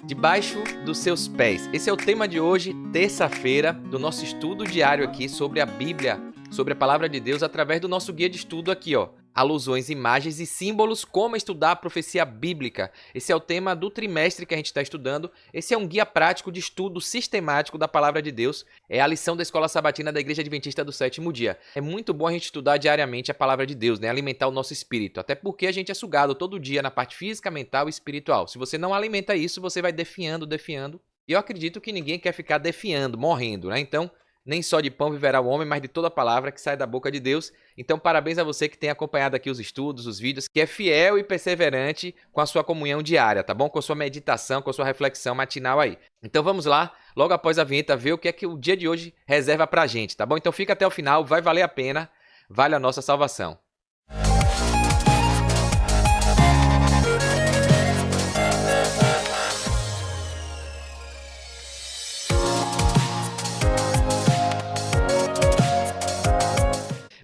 Debaixo dos seus pés. Esse é o tema de hoje, terça-feira, do nosso estudo diário aqui sobre a Bíblia, sobre a Palavra de Deus, através do nosso guia de estudo aqui, ó. Alusões, imagens e símbolos, como estudar a profecia bíblica. Esse é o tema do trimestre que a gente está estudando. Esse é um guia prático de estudo sistemático da Palavra de Deus. É a lição da Escola Sabatina da Igreja Adventista do Sétimo Dia. É muito bom a gente estudar diariamente a Palavra de Deus, né? Alimentar o nosso espírito. Até porque a gente é sugado todo dia na parte física, mental e espiritual. Se você não alimenta isso, você vai definhando. E eu acredito que ninguém quer ficar definhando, morrendo, né? Então, nem só de pão viverá o homem, mas de toda a palavra que sai da boca de Deus. Então, parabéns a você que tem acompanhado aqui os estudos, os vídeos, que é fiel e perseverante com a sua comunhão diária, tá bom? Com a sua meditação, com a sua reflexão matinal aí. Então, vamos lá, logo após a vinheta, ver o que é que o dia de hoje reserva pra gente, tá bom? Então, fica até o final, vai valer a pena, vale a nossa salvação.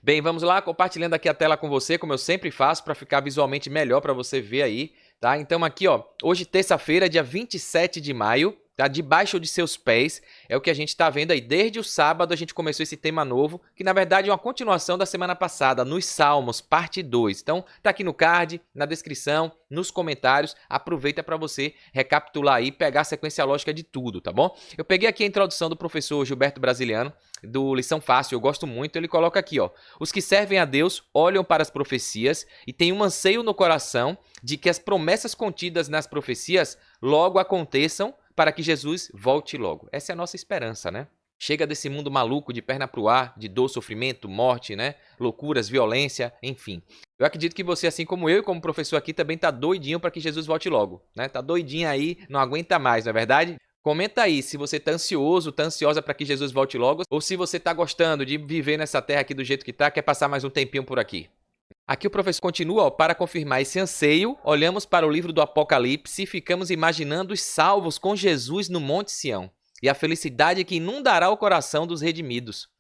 Bem, vamos lá, compartilhando aqui a tela com você, como eu sempre faço, para ficar visualmente melhor para você ver aí, tá? Então aqui, ó, hoje terça-feira, dia 27 de maio, tá? Debaixo de seus pés, é o que a gente está vendo aí. Desde o sábado a gente começou esse tema novo, que na verdade é uma continuação da semana passada, nos Salmos, parte 2. Então tá aqui no card, na descrição, nos comentários, aproveita para você recapitular aí, pegar a sequência lógica de tudo, tá bom? Eu peguei aqui a introdução do professor Gilberto Brasiliano, do Lição Fácil, eu gosto muito, ele coloca aqui, ó: os que servem a Deus olham para as profecias e têm um anseio no coração de que as promessas contidas nas profecias logo aconteçam para que Jesus volte logo. Essa é a nossa esperança, né? Chega desse mundo maluco de perna pro ar, de dor, sofrimento, morte, né? Loucuras, violência, enfim. Eu acredito que você, assim como eu e como professor aqui, também tá doidinho para que Jesus volte logo, né? Tá doidinho aí, não aguenta mais, não é verdade? Comenta aí se você tá ansioso, tá ansiosa para que Jesus volte logo, ou se você tá gostando de viver nessa terra aqui do jeito que tá, quer passar mais um tempinho por aqui. Aqui o professor continua, ó: para confirmar esse anseio, olhamos para o livro do Apocalipse e ficamos imaginando os salvos com Jesus no Monte Sião e a felicidade que inundará o coração dos redimidos.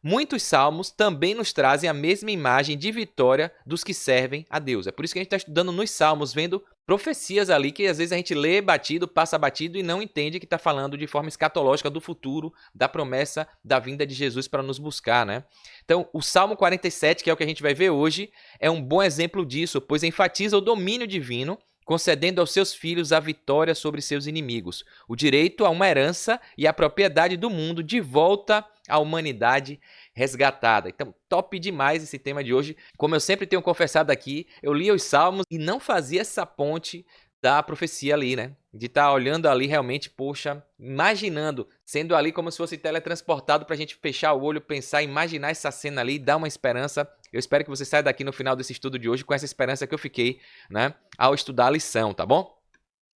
Muitos salmos também nos trazem a mesma imagem de vitória dos que servem a Deus. É por isso que a gente está estudando nos salmos, vendo profecias ali que às vezes a gente lê batido, passa batido e não entende que está falando de forma escatológica do futuro, da promessa da vinda de Jesus para nos buscar, né? Então, o Salmo 47, que é o que a gente vai ver hoje, é um bom exemplo disso, pois enfatiza o domínio divino, concedendo aos seus filhos a vitória sobre seus inimigos, o direito a uma herança e a propriedade do mundo de volta à humanidade resgatada. Então, top demais esse tema de hoje. Como eu sempre tenho confessado aqui, eu lia os Salmos e não fazia essa ponte da profecia ali, né? De estar olhando ali realmente, poxa, imaginando, sendo ali como se fosse teletransportado para a gente fechar o olho, pensar, imaginar essa cena ali, dar uma esperança. Eu espero que você saia daqui no final desse estudo de hoje com essa esperança que eu fiquei, né, ao estudar a lição, tá bom?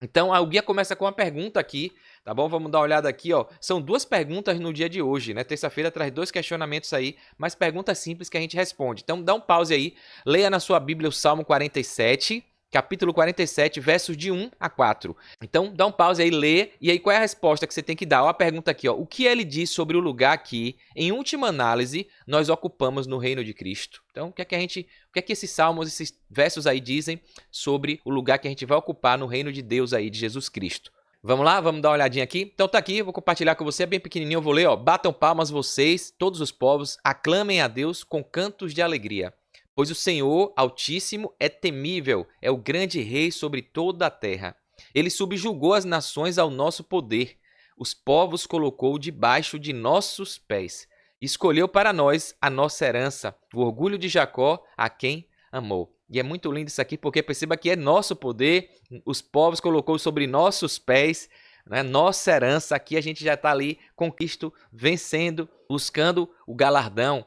Então, o guia começa com uma pergunta aqui, tá bom? Vamos dar uma olhada aqui, ó. São duas perguntas no dia de hoje, né? Terça-feira traz dois questionamentos aí, mas perguntas simples que a gente responde. Então, dá um pause aí, leia na sua Bíblia o Salmo 47, capítulo 47, versos de 1 a 4. Então, dá um pause aí, lê, e aí qual é a resposta que você tem que dar? Ó, a pergunta aqui, ó: o que ele diz sobre o lugar que, em última análise, nós ocupamos no reino de Cristo? Então, o que é que esses salmos, esses versos aí dizem sobre o lugar que a gente vai ocupar no reino de Deus aí, de Jesus Cristo? Vamos lá? Vamos dar uma olhadinha aqui? Então tá aqui, vou compartilhar com você, é bem pequenininho, eu vou ler, ó: batam palmas vocês, todos os povos, aclamem a Deus com cantos de alegria. Pois o Senhor Altíssimo é temível, é o grande rei sobre toda a terra. Ele subjugou as nações ao nosso poder, os povos colocou debaixo de nossos pés. Escolheu para nós a nossa herança, o orgulho de Jacó, a quem amou. E é muito lindo isso aqui, porque perceba que é nosso poder, os povos colocou sobre nossos pés, né? Nossa herança, aqui a gente já está ali com Cristo, vencendo, buscando o galardão,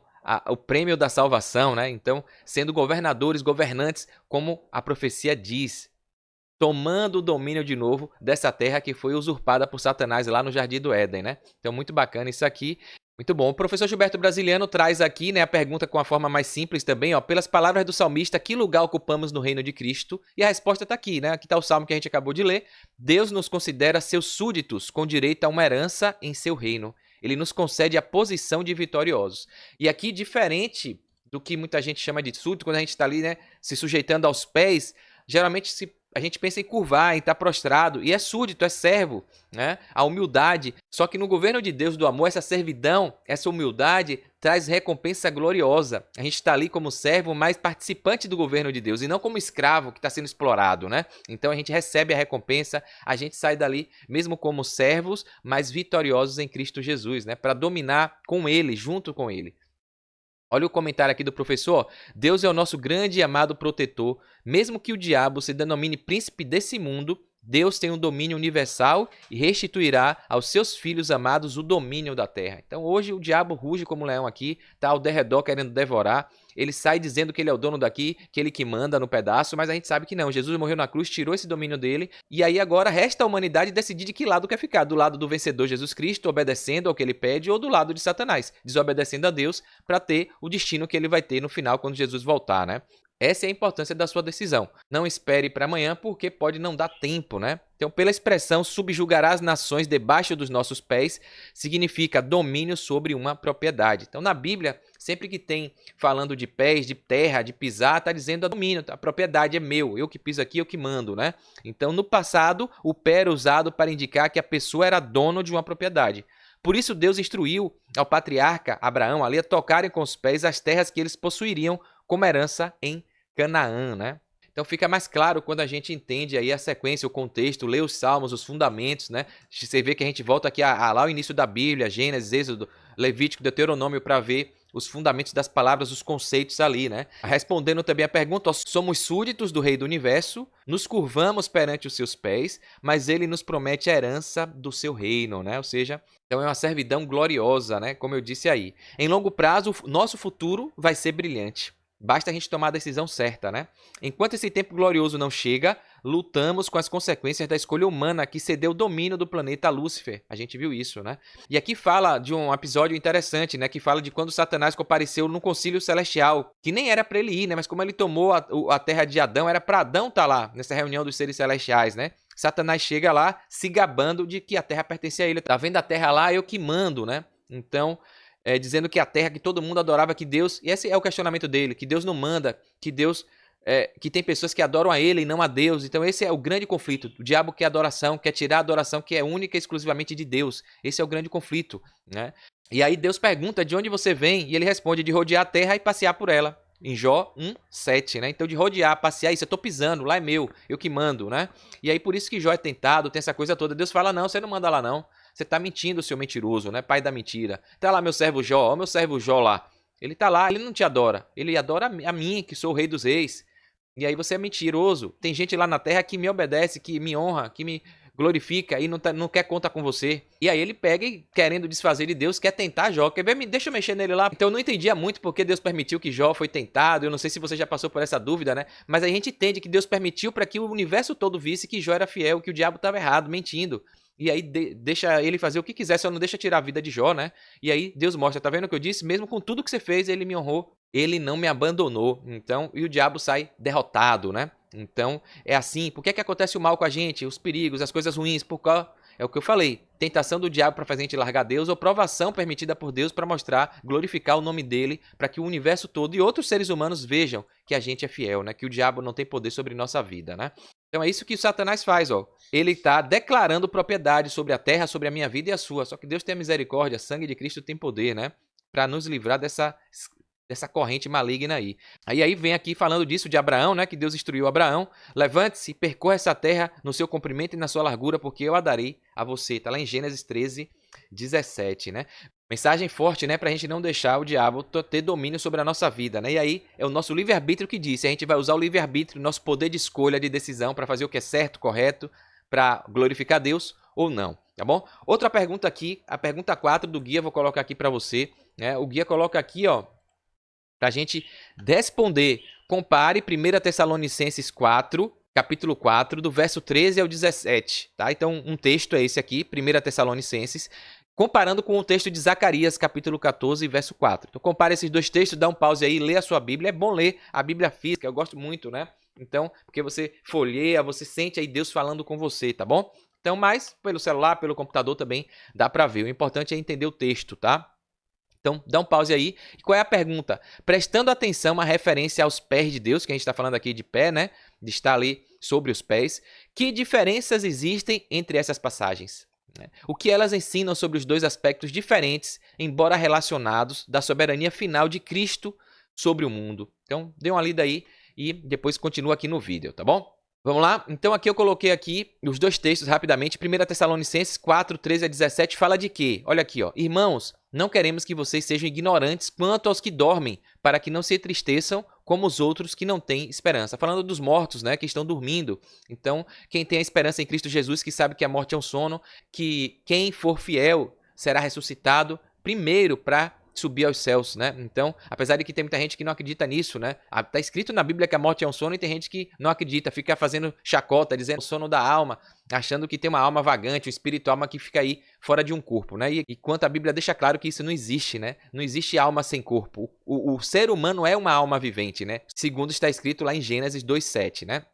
o prêmio da salvação, né? Então, sendo governadores, governantes, como a profecia diz, tomando o domínio de novo dessa terra que foi usurpada por Satanás lá no Jardim do Éden, né? Então, muito bacana isso aqui. Muito bom. O professor Gilberto Brasiliano traz aqui, né, a pergunta com a forma mais simples também, ó: pelas palavras do salmista, que lugar ocupamos no reino de Cristo? E a resposta está aqui, né? Aqui está o salmo que a gente acabou de ler. Deus nos considera seus súditos, com direito a uma herança em seu reino. Ele nos concede a posição de vitoriosos. E aqui, diferente do que muita gente chama de súdito, quando a gente está ali, né, se sujeitando aos pés, geralmente A gente pensa em curvar, em estar prostrado, e é súdito, é servo, né? A humildade. Só que no governo de Deus do amor, essa servidão, essa humildade traz recompensa gloriosa. A gente está ali como servo, mas participante do governo de Deus, e não como escravo que está sendo explorado, né? Então a gente recebe a recompensa, a gente sai dali mesmo como servos, mas vitoriosos em Cristo Jesus, né? Para dominar com Ele, junto com Ele. Olha o comentário aqui do professor. Deus é o nosso grande e amado protetor. Mesmo que o diabo se denomine príncipe desse mundo, Deus tem um domínio universal e restituirá aos seus filhos amados o domínio da terra. Então hoje o diabo ruge como um leão aqui, está ao derredor querendo devorar. Ele sai dizendo que ele é o dono daqui, que ele que manda no pedaço, mas a gente sabe que não. Jesus morreu na cruz, tirou esse domínio dele, e aí agora resta a humanidade decidir de que lado quer ficar. Do lado do vencedor Jesus Cristo, obedecendo ao que ele pede, ou do lado de Satanás, desobedecendo a Deus para ter o destino que ele vai ter no final quando Jesus voltar, né? Essa é a importância da sua decisão. Não espere para amanhã, porque pode não dar tempo, né? Então, pela expressão subjugará as nações debaixo dos nossos pés, significa domínio sobre uma propriedade. Então, na Bíblia, sempre que tem falando de pés, de terra, de pisar, está dizendo a domínio, a propriedade é meu, eu que piso aqui, eu que mando, né? Então, no passado, o pé era usado para indicar que a pessoa era dono de uma propriedade. Por isso, Deus instruiu ao patriarca Abraão ali a tocarem com os pés as terras que eles possuiriam como herança em Canaã, né? Então fica mais claro quando a gente entende aí a sequência, o contexto, lê os salmos, os fundamentos, né? Você vê que a gente volta aqui lá ao início da Bíblia, Gênesis, Êxodo, Levítico, Deuteronômio, para ver os fundamentos das palavras, os conceitos ali, né? Respondendo também a pergunta, somos súditos do Rei do Universo, nos curvamos perante os seus pés, mas ele nos promete a herança do seu reino, né? Ou seja, então é uma servidão gloriosa, né? Como eu disse aí. Em longo prazo, nosso futuro vai ser brilhante. Basta a gente tomar a decisão certa, né? Enquanto esse tempo glorioso não chega, lutamos com as consequências da escolha humana que cedeu o domínio do planeta a Lúcifer. A gente viu isso, né? E aqui fala de um episódio interessante, né? Que fala de quando Satanás compareceu num concílio celestial, que nem era para ele ir, né? Mas como ele tomou a terra de Adão, era para Adão estar lá, nessa reunião dos seres celestiais, né? Satanás chega lá se gabando de que a terra pertence a ele. Tá vendo a terra lá? Eu que mando, né? Então, dizendo que a terra que todo mundo adorava, que Deus... E esse é o questionamento dele, que Deus não manda, que Deus... que tem pessoas que adoram a ele e não a Deus. Então esse é o grande conflito. O diabo quer adoração, quer tirar a adoração que é única e exclusivamente de Deus. Esse é o grande conflito, né? E aí Deus pergunta de onde você vem, e ele responde de rodear a terra e passear por ela. Em Jó 1:7, né? Então de rodear, passear, isso eu tô pisando, lá é meu, eu que mando, né? E aí por isso que Jó é tentado, tem essa coisa toda. Deus fala, não, você não manda lá não. Você tá mentindo, seu mentiroso, né? Pai da mentira. Tá lá meu servo Jó, ó meu servo Jó lá. Ele tá lá, ele não te adora. Ele adora a mim, que sou o rei dos reis. E aí você é mentiroso. Tem gente lá na terra que me obedece, que me honra, que me glorifica e não quer conta com você. E aí ele pega e, querendo desfazer de Deus, quer tentar Jó. Quer ver? Deixa eu mexer nele lá. Então eu não entendia muito porque Deus permitiu que Jó foi tentado. Eu não sei se você já passou por essa dúvida, né? Mas a gente entende que Deus permitiu para que o universo todo visse que Jó era fiel, que o diabo estava errado, mentindo. E aí deixa ele fazer o que quiser, só não deixa tirar a vida de Jó, né? E aí Deus mostra, tá vendo o que eu disse? Mesmo com tudo que você fez, ele me honrou, ele não me abandonou. Então, e o diabo sai derrotado, né? Então, é assim. Por que que acontece o mal com a gente? Os perigos, as coisas ruins, por qual? É o que eu falei. Tentação do diabo para fazer a gente largar Deus, ou provação permitida por Deus para mostrar, glorificar o nome dele, para que o universo todo e outros seres humanos vejam que a gente é fiel, né? Que o diabo não tem poder sobre nossa vida, né? Então é isso que o Satanás faz, ó. Ele está declarando propriedade sobre a terra, sobre a minha vida e a sua. Só que Deus tem a misericórdia, sangue de Cristo tem poder, né? Para nos livrar dessa corrente maligna aí. Aí vem aqui falando disso de Abraão, né? Que Deus instruiu Abraão. Levante-se e percorra essa terra no seu comprimento e na sua largura, porque eu a darei a você. Tá lá em Gênesis 13:17, né? Mensagem forte, né? Pra gente não deixar o diabo ter domínio sobre a nossa vida, né? E aí é o nosso livre-arbítrio que diz. A gente vai usar o livre-arbítrio, nosso poder de escolha, de decisão, para fazer o que é certo, correto, para glorificar Deus ou não, tá bom? Outra pergunta aqui, a pergunta 4 do guia, vou colocar aqui para você, né? O guia coloca aqui, ó, pra gente responder. Compare 1 Tessalonicenses 4, capítulo 4, do verso 13 ao 17, tá? Então, um texto é esse aqui, 1 Tessalonicenses, comparando com o texto de Zacarias, capítulo 14, verso 4. Então, compare esses dois textos, dá um pause aí, lê a sua Bíblia. É bom ler a Bíblia física, eu gosto muito, né? Então, porque você folheia, você sente aí Deus falando com você, tá bom? Então, mas pelo celular, pelo computador também dá para ver. O importante é entender o texto, tá? Então, dá um pause aí. E qual é a pergunta? Prestando atenção à referência aos pés de Deus, que a gente está falando aqui de pé, né? de estar ali sobre os pés. Que diferenças existem entre essas passagens? O que elas ensinam sobre os dois aspectos diferentes, embora relacionados, da soberania final de Cristo sobre o mundo? Então, dê uma lida aí e depois continua aqui no vídeo, tá bom? Vamos lá? Então aqui eu coloquei aqui os dois textos rapidamente. 1 Tessalonicenses 4, 13 a 17 fala de quê? Olha aqui, ó. Irmãos, não queremos que vocês sejam ignorantes quanto aos que dormem, para que não se entristeçam como os outros que não têm esperança. Falando dos mortos, né, que estão dormindo. Então, quem tem a esperança em Cristo Jesus, que sabe que a morte é um sono, que quem for fiel será ressuscitado primeiro para subir aos céus, né? Então, apesar de que tem muita gente que não acredita nisso, né? Tá escrito na Bíblia que a morte é um sono e tem gente que não acredita, fica fazendo chacota, dizendo o sono da alma, achando que tem uma alma vagante, um espírito alma que fica aí fora de um corpo, né? E quanto a Bíblia deixa claro que isso não existe, né? Não existe alma sem corpo. O ser humano é uma alma vivente, né? Segundo está escrito lá em Gênesis 2:7, né?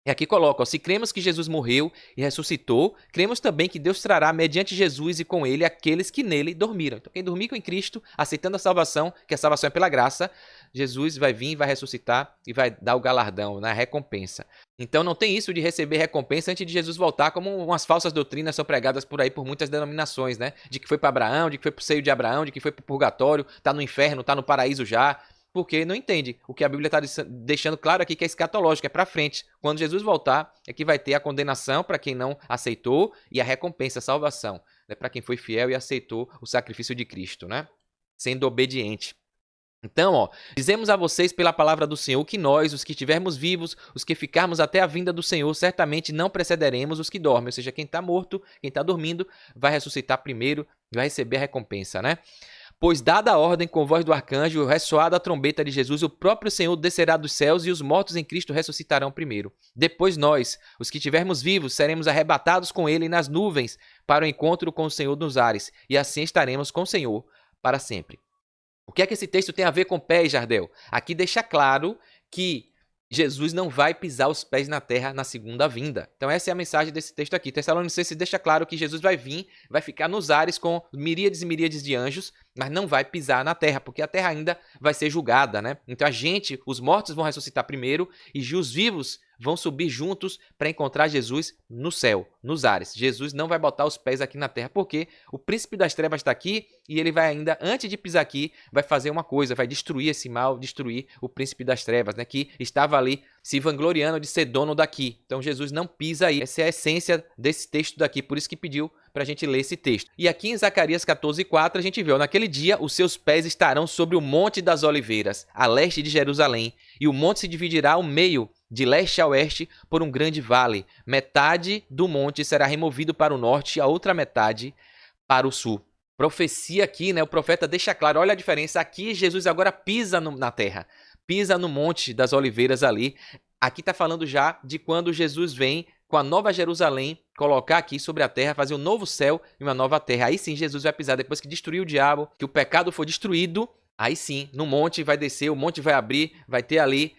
E aqui coloca, ó, se cremos que Jesus morreu e ressuscitou, cremos também que Deus trará mediante Jesus e com ele aqueles que nele dormiram. Então quem dormir com Cristo, aceitando a salvação, que a salvação é pela graça, Jesus vai vir, vai ressuscitar e vai dar o galardão, né, a recompensa. Então não tem isso de receber recompensa antes de Jesus voltar, como umas falsas doutrinas são pregadas por aí por muitas denominações, né? De que foi para Abraão, de que foi para o seio de Abraão, de que foi para o purgatório, está no inferno, está no paraíso já. Porque não entende o que a Bíblia está deixando claro aqui, que é escatológico, é para frente. Quando Jesus voltar, é que vai ter a condenação para quem não aceitou e a recompensa, a salvação, né, para quem foi fiel e aceitou o sacrifício de Cristo, né, sendo obediente. Então, ó, dizemos a vocês pela palavra do Senhor que nós, os que estivermos vivos, os que ficarmos até a vinda do Senhor, certamente não precederemos os que dormem. Ou seja, quem está morto, quem está dormindo, vai ressuscitar primeiro, vai receber a recompensa, né? Pois dada a ordem com voz do arcanjo, o ressoar da trombeta de Jesus, o próprio Senhor descerá dos céus e os mortos em Cristo ressuscitarão primeiro. Depois nós, os que estivermos vivos, seremos arrebatados com ele nas nuvens para o encontro com o Senhor nos ares, e assim estaremos com o Senhor para sempre. O que é que esse texto tem a ver com pés, Jardel? Aqui deixa claro que Jesus não vai pisar os pés na terra na segunda vinda. Então essa é a mensagem desse texto aqui. Tessalonicenses deixa claro que Jesus vai vir, vai ficar nos ares com miríades e miríades de anjos, mas não vai pisar na terra, porque a terra ainda vai ser julgada, né? Então os mortos vão ressuscitar primeiro e os vivos vão subir juntos para encontrar Jesus no céu, nos ares. Jesus não vai botar os pés aqui na terra, porque o príncipe das trevas está aqui e ele vai ainda, antes de pisar aqui, vai fazer uma coisa, vai destruir esse mal, destruir o príncipe das trevas, né, que estava ali se vangloriando de ser dono daqui. Então Jesus não pisa aí. Essa é a essência desse texto daqui, por isso que pediu para a gente ler esse texto. E aqui em Zacarias 14:4 a gente vê, ó, naquele dia os seus pés estarão sobre o Monte das Oliveiras, a leste de Jerusalém, e o monte se dividirá ao meio, de leste a oeste, por um grande vale. Metade do monte será removido para o norte e a outra metade para o sul. Profecia aqui, né? O profeta deixa claro, olha a diferença. Aqui Jesus agora pisa na terra, pisa no Monte das Oliveiras ali. Aqui está falando já de quando Jesus vem com a nova Jerusalém, colocar aqui sobre a terra, fazer um novo céu e uma nova terra. Aí sim Jesus vai pisar, depois que destruir o diabo, que o pecado for destruído, aí sim, no monte vai descer, o monte vai abrir, vai ter ali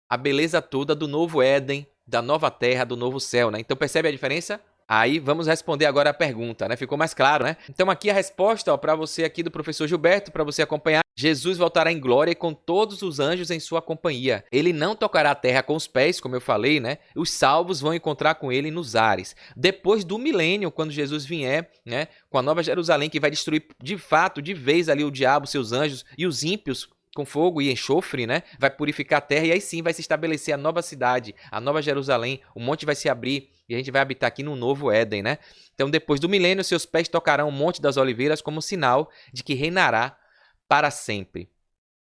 a beleza toda do novo Éden, da nova terra, do novo céu, né? Então percebe a diferença? Aí vamos responder agora a pergunta, né? Ficou mais claro, né? Então aqui a resposta para você aqui do professor Gilberto, para você acompanhar. Jesus voltará em glória com todos os anjos em sua companhia. Ele não tocará a terra com os pés, como eu falei, né? Os salvos vão encontrar com ele nos ares. Depois do milênio, quando Jesus vier, né? Com a nova Jerusalém que vai destruir de fato, de vez ali o diabo, seus anjos e os ímpios com fogo e enxofre, né? Vai purificar a terra e aí sim vai se estabelecer a nova cidade, a nova Jerusalém. O monte vai se abrir e a gente vai habitar aqui no novo Éden, né? Então, depois do milênio, seus pés tocarão o Monte das Oliveiras como sinal de que reinará para sempre.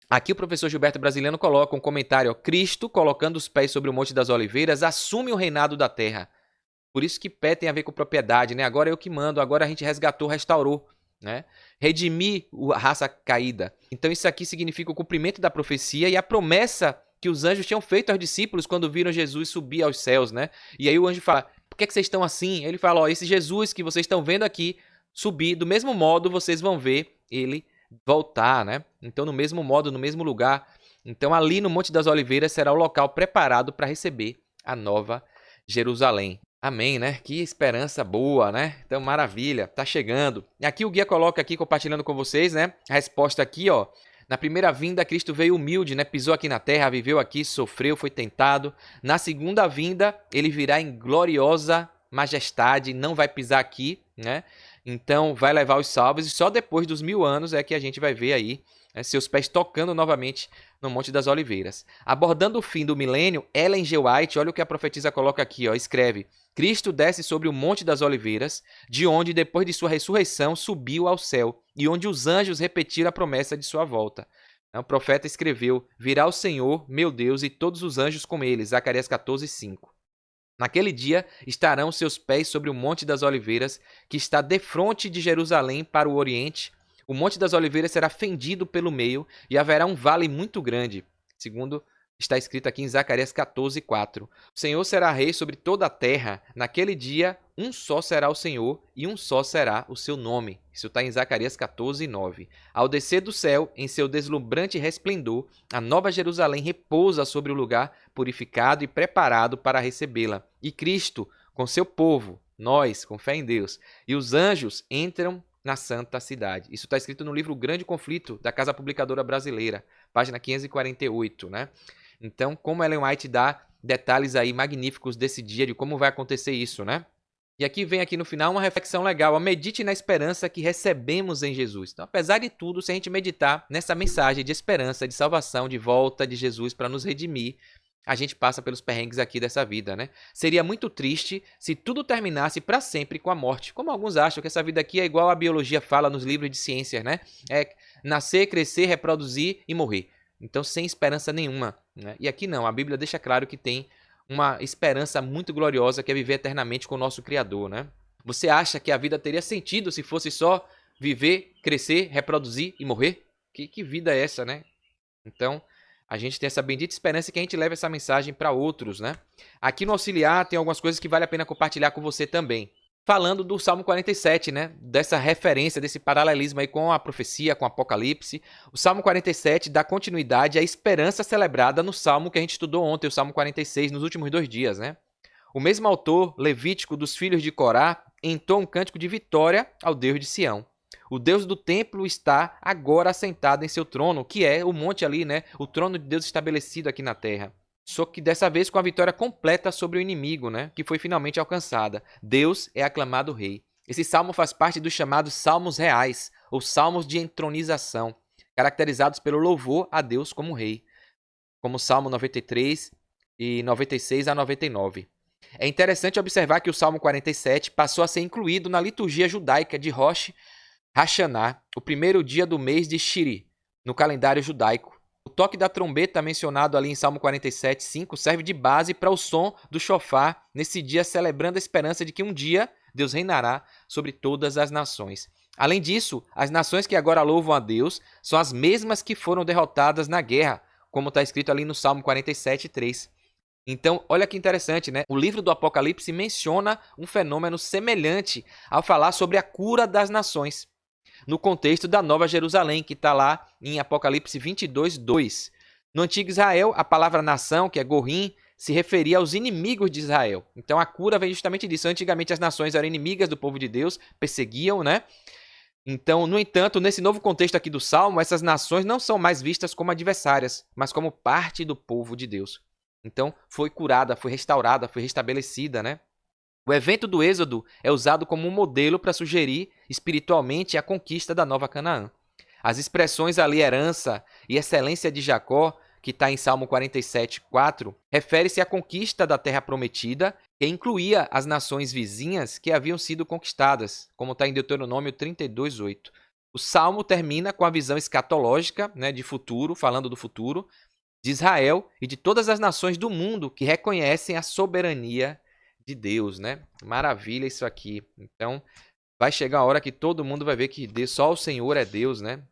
Aqui o professor Gilberto Brasiliano coloca um comentário, ó, Cristo, colocando os pés sobre o Monte das Oliveiras, assume o reinado da terra. Por isso que pé tem a ver com propriedade, né? Agora eu que mando, agora a gente resgatou, restaurou, né? Redimir a raça caída. Então isso aqui significa o cumprimento da profecia e a promessa que os anjos tinham feito aos discípulos quando viram Jesus subir aos céus, né? E aí o anjo fala, por que vocês estão assim? Ele fala, ó, esse Jesus que vocês estão vendo aqui subir, do mesmo modo vocês vão ver ele voltar, né? Então no mesmo modo, no mesmo lugar. Então ali no Monte das Oliveiras será o local preparado para receber a nova Jerusalém. Amém, né? Que esperança boa, né? Então, maravilha, tá chegando. E aqui o guia coloca aqui, compartilhando com vocês, né? A resposta aqui, ó. Na primeira vinda, Cristo veio humilde, né? Pisou aqui na terra, viveu aqui, sofreu, foi tentado. Na segunda vinda, ele virá em gloriosa majestade, não vai pisar aqui, né? Então vai levar os salvos, e só depois dos 1000 anos é que a gente vai ver aí, né, seus pés tocando novamente no Monte das Oliveiras. Abordando o fim do milênio, Ellen G. White, olha o que a profetisa coloca aqui, ó, escreve: Cristo desce sobre o Monte das Oliveiras, de onde, depois de sua ressurreição, subiu ao céu, e onde os anjos repetiram a promessa de sua volta. O profeta escreveu: Virá o Senhor, meu Deus, e todos os anjos com ele. Zacarias 14:5. Naquele dia estarão seus pés sobre o Monte das Oliveiras, que está defronte de Jerusalém para o oriente. O Monte das Oliveiras será fendido pelo meio e haverá um vale muito grande, segundo está escrito aqui em Zacarias 14:4. O Senhor será rei sobre toda a terra. Naquele dia, um só será o Senhor e um só será o seu nome. Isso está em Zacarias 14:9. Ao descer do céu, em seu deslumbrante resplendor, a nova Jerusalém repousa sobre o lugar purificado e preparado para recebê-la. E Cristo, com seu povo, nós, com fé em Deus, e os anjos entram na santa cidade. Isso está escrito no livro O Grande Conflito, da Casa Publicadora Brasileira, página 548, né? Então, como Ellen White dá detalhes aí magníficos desse dia, de como vai acontecer isso, né? E aqui vem aqui no final uma reflexão legal: medite na esperança que recebemos em Jesus. Então, apesar de tudo, se a gente meditar nessa mensagem de esperança, de salvação, de volta de Jesus para nos redimir, a gente passa pelos perrengues aqui dessa vida, né? Seria muito triste se tudo terminasse para sempre com a morte, como alguns acham que essa vida aqui é igual a biologia fala nos livros de ciências, né? É nascer, crescer, reproduzir e morrer. Então, sem esperança nenhuma, né? E aqui não, a Bíblia deixa claro que tem uma esperança muito gloriosa, que é viver eternamente com o nosso Criador, né? Você acha que a vida teria sentido se fosse só viver, crescer, reproduzir e morrer? Que vida é essa, né? Então, a gente tem essa bendita esperança que a gente leva essa mensagem para outros, né? Aqui no auxiliar tem algumas coisas que vale a pena compartilhar com você também. Falando do Salmo 47, né? Dessa referência, desse paralelismo aí com a profecia, com o Apocalipse. O Salmo 47 dá continuidade à esperança celebrada no Salmo que a gente estudou ontem, o Salmo 46, nos últimos 2 dias, né? O mesmo autor, levítico, dos filhos de Corá, entoa um cântico de vitória ao Deus de Sião. O Deus do templo está agora assentado em seu trono, que é o monte ali, né? O trono de Deus estabelecido aqui na terra. Só que dessa vez com a vitória completa sobre o inimigo, né? Que foi finalmente alcançada. Deus é aclamado rei. Esse salmo faz parte dos chamados salmos reais, ou salmos de entronização, caracterizados pelo louvor a Deus como rei, como o Salmo 93 e 96 a 99. É interessante observar que o Salmo 47 passou a ser incluído na liturgia judaica de Rosh Hashanah, o primeiro dia do mês de Shiri, no calendário judaico. O toque da trombeta mencionado ali em Salmo 47:5 serve de base para o som do shofar nesse dia, celebrando a esperança de que um dia Deus reinará sobre todas as nações. Além disso, as nações que agora louvam a Deus são as mesmas que foram derrotadas na guerra, como está escrito ali no Salmo 47:3. Então, olha que interessante, né? O livro do Apocalipse menciona um fenômeno semelhante ao falar sobre a cura das nações, no contexto da Nova Jerusalém, que está lá em Apocalipse 22:2. No antigo Israel, a palavra nação, que é Gorim, se referia aos inimigos de Israel. Então a cura vem justamente disso. Antigamente as nações eram inimigas do povo de Deus, perseguiam, né? Então, no entanto, nesse novo contexto aqui do Salmo, essas nações não são mais vistas como adversárias, mas como parte do povo de Deus. Então, foi curada, foi restaurada, foi restabelecida, né? O evento do Êxodo é usado como um modelo para sugerir espiritualmente a conquista da Nova Canaã. As expressões ali, herança e excelência de Jacó, que está em Salmo 47:4, refere-se à conquista da terra prometida, que incluía as nações vizinhas que haviam sido conquistadas, como está em Deuteronômio 32:8. O Salmo termina com a visão escatológica, né, de futuro, falando do futuro, de Israel e de todas as nações do mundo que reconhecem a soberania de Deus, né? Maravilha isso aqui. Então, vai chegar a hora que todo mundo vai ver que Deus, só o Senhor é Deus, né?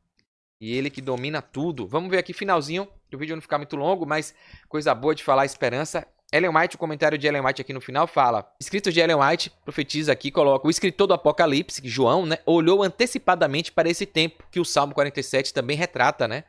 E Ele que domina tudo. Vamos ver aqui finalzinho, que o vídeo não ficar muito longo, mas coisa boa de falar esperança. Ellen White, o comentário de Ellen White aqui no final fala: escritos de Ellen White, profetiza aqui, coloca: o escritor do Apocalipse, João, né, olhou antecipadamente para esse tempo que o Salmo 47 também retrata, né?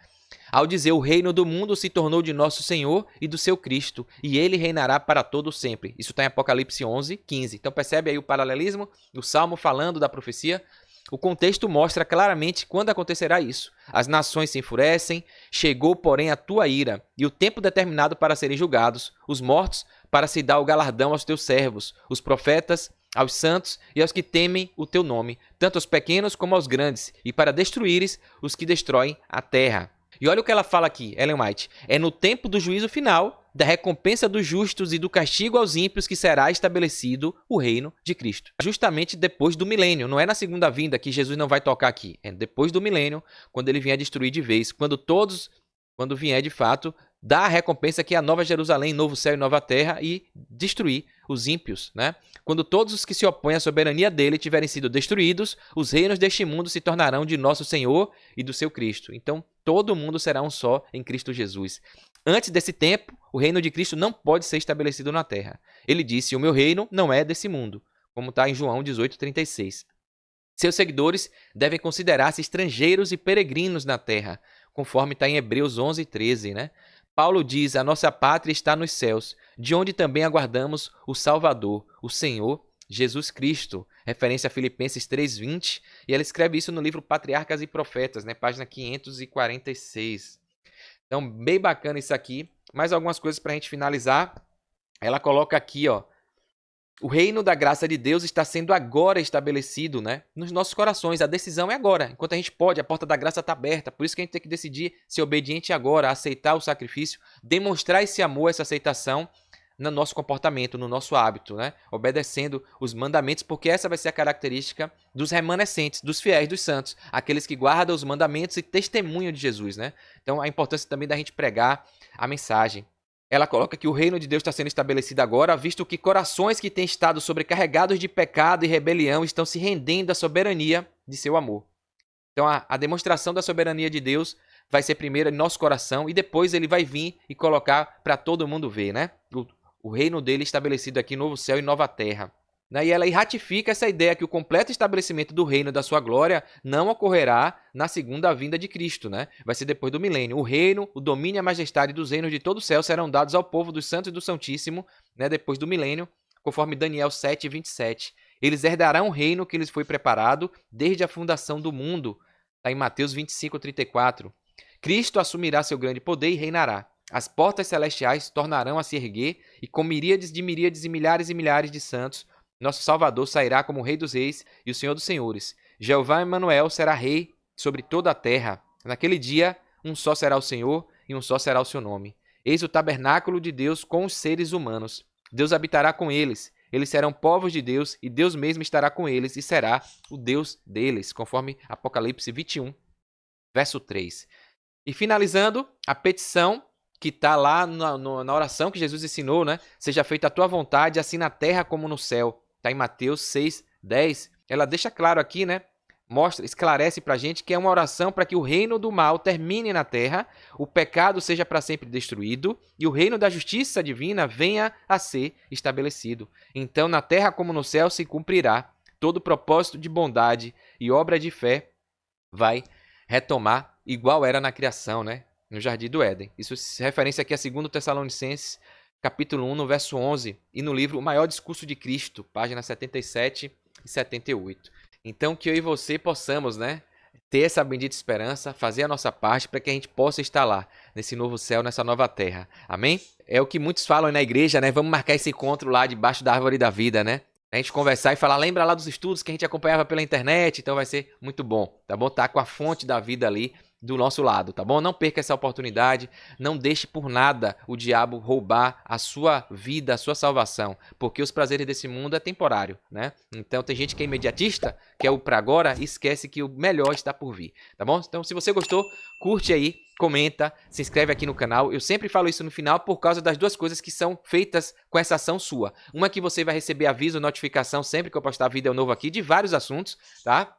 Ao dizer: o reino do mundo se tornou de nosso Senhor e do seu Cristo, e ele reinará para todo sempre. Isso está em Apocalipse 11:15. Então percebe aí o paralelismo? O Salmo falando da profecia. O contexto mostra claramente quando acontecerá isso. As nações se enfurecem, chegou, porém, a tua ira, e o tempo determinado para serem julgados, os mortos, para se dar o galardão aos teus servos, os profetas, aos santos e aos que temem o teu nome, tanto aos pequenos como aos grandes, e para destruíres os que destroem a terra. E olha o que ela fala aqui, Ellen White. É no tempo do juízo final, da recompensa dos justos e do castigo aos ímpios que será estabelecido o reino de Cristo. Justamente depois do milênio. Não é na segunda vinda que Jesus não vai tocar aqui. É depois do milênio, quando ele vier destruir de vez. Quando vier de fato, dar a recompensa que é a nova Jerusalém, novo céu e nova terra e destruir os ímpios, né? Quando todos os que se opõem à soberania dele tiverem sido destruídos, os reinos deste mundo se tornarão de nosso Senhor e do seu Cristo. Então, todo mundo será um só em Cristo Jesus. Antes desse tempo, o reino de Cristo não pode ser estabelecido na terra. Ele disse, o meu reino não é desse mundo, como está em João 18:36. Seus seguidores devem considerar-se estrangeiros e peregrinos na terra, conforme está em Hebreus 11:13, né? Paulo diz, a nossa pátria está nos céus, de onde também aguardamos o Salvador, o Senhor Jesus Cristo. Referência a Filipenses 3:20, e ela escreve isso no livro Patriarcas e Profetas, né? Página 546. Então, bem bacana isso aqui. Mais algumas coisas para a gente finalizar. Ela coloca aqui, ó, o reino da graça de Deus está sendo agora estabelecido, né, nos nossos corações. A decisão é agora. Enquanto a gente pode, a porta da graça está aberta. Por isso que a gente tem que decidir ser obediente agora, aceitar o sacrifício, demonstrar esse amor, essa aceitação no nosso comportamento, no nosso hábito, né, obedecendo os mandamentos, porque essa vai ser a característica dos remanescentes, dos fiéis, dos santos, aqueles que guardam os mandamentos e testemunham de Jesus, né? Então, a importância também da gente pregar a mensagem. Ela coloca que o reino de Deus está sendo estabelecido agora, visto que corações que têm estado sobrecarregados de pecado e rebelião estão se rendendo à soberania de seu amor. Então, a demonstração da soberania de Deus vai ser primeiro em nosso coração e depois ele vai vir e colocar para todo mundo ver, né? O reino dele estabelecido aqui, novo céu e nova terra. E ela ratifica essa ideia que o completo estabelecimento do reino da sua glória não ocorrerá na segunda vinda de Cristo, né? Vai ser depois do milênio. O reino, o domínio e a majestade dos reinos de todo o céu serão dados ao povo dos santos e do Santíssimo, né? Depois do milênio, conforme Daniel 7:27. Eles herdarão o reino que lhes foi preparado desde a fundação do mundo. Está em Mateus 25:34. Cristo assumirá seu grande poder e reinará. As portas celestiais tornarão a se erguer e com miríades e milhares de santos, nosso Salvador sairá como Rei dos Reis e o Senhor dos Senhores. Jeová Emanuel será Rei sobre toda a terra. Naquele dia, um só será o Senhor e um só será o seu nome. Eis o tabernáculo de Deus com os seres humanos. Deus habitará com eles. Eles serão povos de Deus e Deus mesmo estará com eles e será o Deus deles, conforme Apocalipse 21, verso 3. E finalizando, a petição que está lá na oração que Jesus ensinou, né? Seja feita a tua vontade, assim na terra como no céu. Está em Mateus 6:10. Ela deixa claro aqui, né? Esclarece para a gente que é uma oração para que o reino do mal termine na terra, o pecado seja para sempre destruído e o reino da justiça divina venha a ser estabelecido. Então, na terra como no céu se cumprirá todo propósito de bondade e obra de fé vai retomar igual era na criação, né? No Jardim do Éden. Isso se referência aqui a 2 Tessalonicenses, capítulo 1, no verso 11, e no livro O Maior Discurso de Cristo, páginas 77 e 78. Então, que eu e você possamos, né, ter essa bendita esperança, fazer a nossa parte para que a gente possa estar lá, nesse novo céu, nessa nova terra. Amém? É o que muitos falam na igreja, né? Vamos marcar esse encontro lá debaixo da árvore da vida, né? A gente conversar e falar, lembra lá dos estudos que a gente acompanhava pela internet, então vai ser muito bom, tá bom? Tá com a fonte da vida ali do nosso lado, tá bom? Não perca essa oportunidade, não deixe por nada o diabo roubar a sua vida, a sua salvação, porque os prazeres desse mundo é temporário, né? Então tem gente que é imediatista, quer o pra agora e esquece que o melhor está por vir, tá bom? Então se você gostou, curte aí, comenta, se inscreve aqui no canal. Eu sempre falo isso no final por causa das duas coisas que são feitas com essa ação sua. Uma que você vai receber aviso, notificação sempre que eu postar vídeo novo aqui de vários assuntos, tá?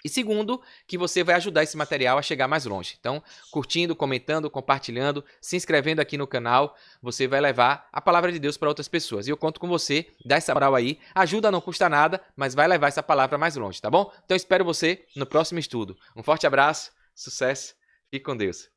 E segundo, que você vai ajudar esse material a chegar mais longe. Então, curtindo, comentando, compartilhando, se inscrevendo aqui no canal, você vai levar a palavra de Deus para outras pessoas. E eu conto com você, dá essa moral aí, ajuda não custa nada, mas vai levar essa palavra mais longe, tá bom? Então, espero você no próximo estudo. Um forte abraço, sucesso, fique com Deus.